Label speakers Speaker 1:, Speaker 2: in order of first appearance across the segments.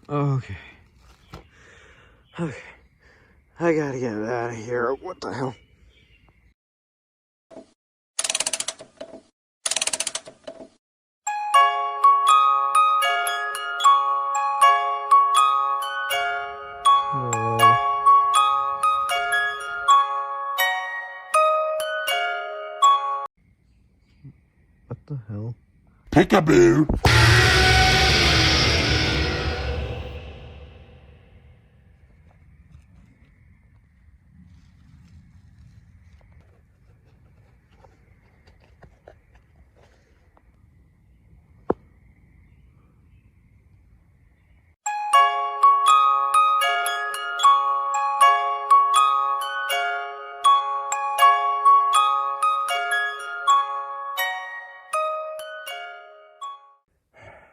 Speaker 1: Okay. Okay. I gotta get out of here. What the hell? What the hell?
Speaker 2: Peekaboo.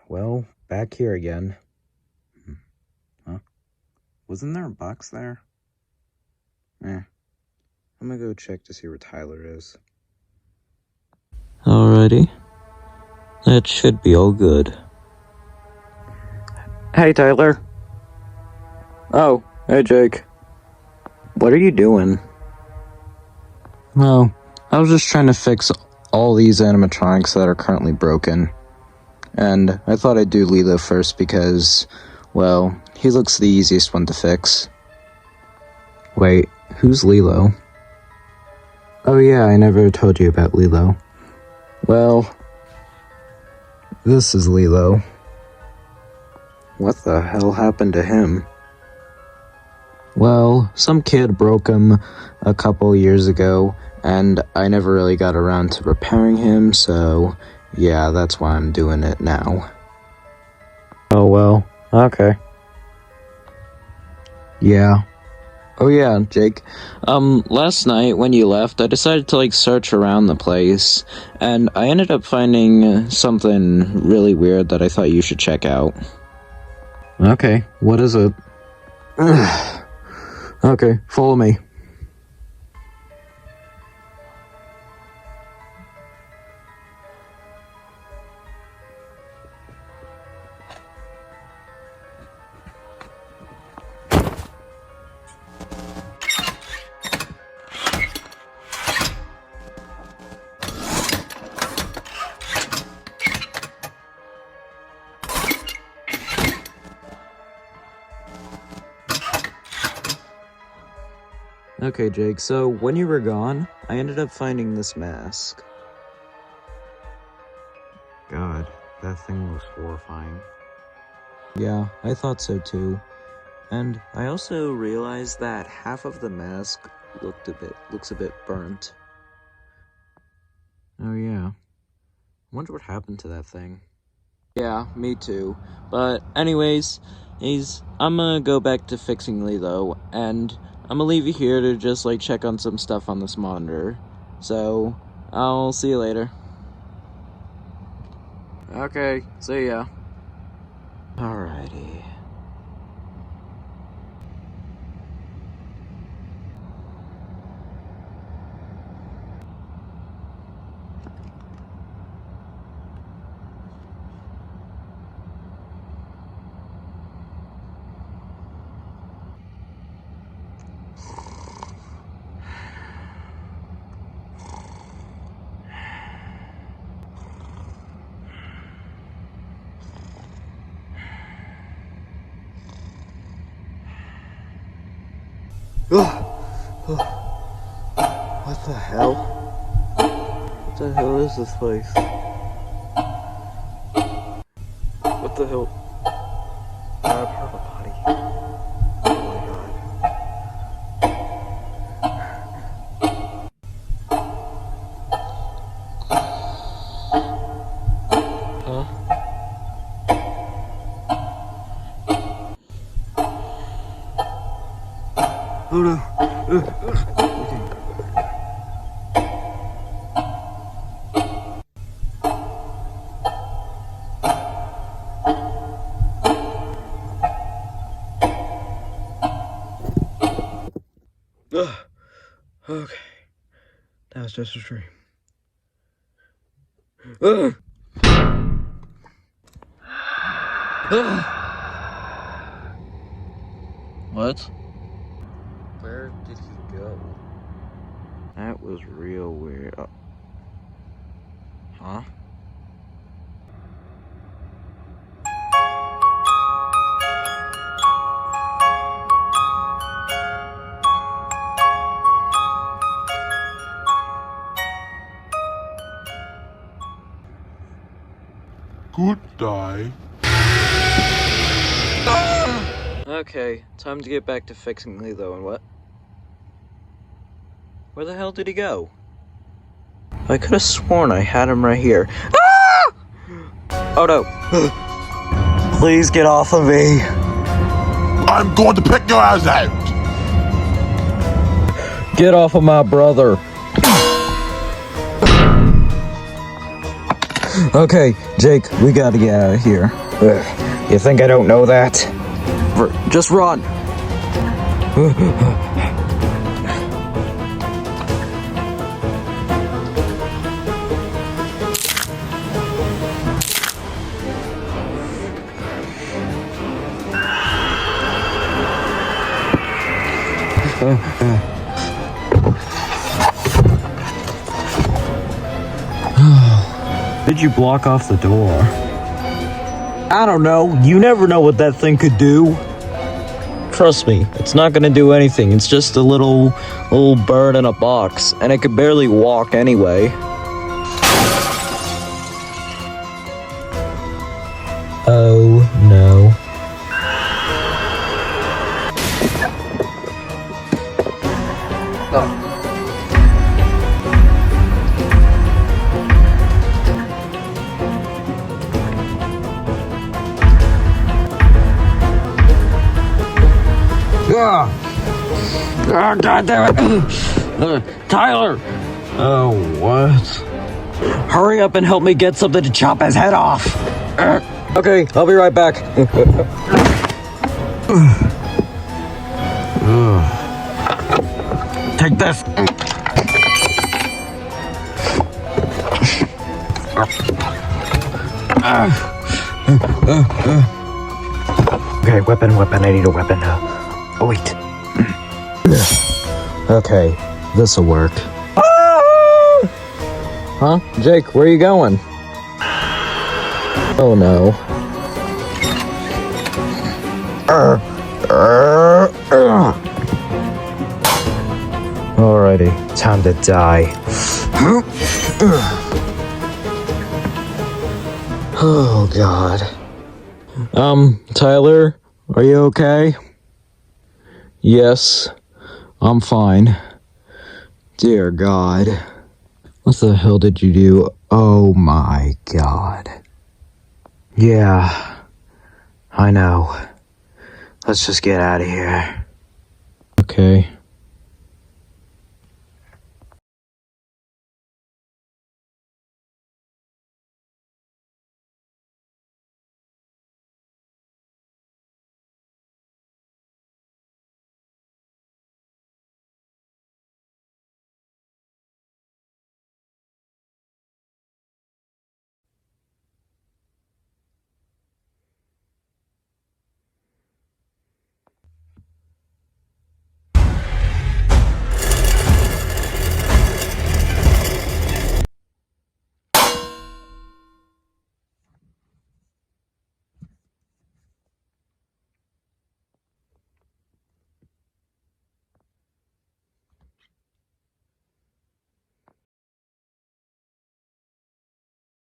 Speaker 1: Well, back here again. Huh? Wasn't there a box there? I'm gonna go check to see where Tyler is. Alrighty. That should be all good. Hey, Tyler. Oh, hey, Jake. What are you doing? Oh, I was just trying to fix all these animatronics that are currently broken. And I thought I'd do Lilo first because, well, he looks the easiest one to fix. Wait, who's Lilo? Oh yeah, I never told you about Lilo. Well, this is Lilo. What the hell happened to him? Well, some kid broke him a couple years ago, and I never really got around to repairing him, so yeah, that's why I'm doing it now. Oh well, okay. Yeah. Oh yeah, Jake. Last night when you left, I decided to search around the place, and I ended up finding something really weird that I thought you should check out. Okay, what is it? Okay, follow me. Okay, Jake, so when you were gone, I ended up finding this mask. God, that thing was horrifying. Yeah, I thought so too. And I also realized that half of the mask looks a bit burnt. Oh yeah. Wonder what happened to that thing. Yeah, me too. But anyways, I'm gonna go back to fixing Lilo, and I'm gonna leave you here to just check on some stuff on this monitor. So, I'll see you later. Okay, see ya. Alrighty. What the hell? What the hell is this place? What the hell? A porta potty. Oh my god. Huh? Oh no. Okay. Okay. That was just a dream. What? Where did he go? That was real weird. Huh?
Speaker 2: Good day.
Speaker 1: Okay, time to get back to fixing Lilo and what? Where the hell did he go? I could have sworn I had him right here. Ah! Oh no. Please get off of me.
Speaker 2: I'm going to pick your ass out.
Speaker 1: Get off of my brother. Okay, Jake, we gotta get out of here. Ugh, you think I don't know that? Just run. Did you block off the door? I don't know. You never know what that thing could do. Trust me, it's not gonna do anything. It's just a little bird in a box, and it could barely walk anyway. Oh no. Oh, God damn it. Tyler! Oh, what? Hurry up and help me get something to chop his head off. Okay, I'll be right back. Take this. Okay, weapon. I need a weapon. Oh, wait. Okay, this'll work. Huh? Jake, where are you going? Oh no. Alrighty, time to die. Oh god. Tyler, are you okay? Yes, I'm fine. Dear God. What the hell did you do? Oh my God. Yeah, I know. Let's just get out of here. Okay.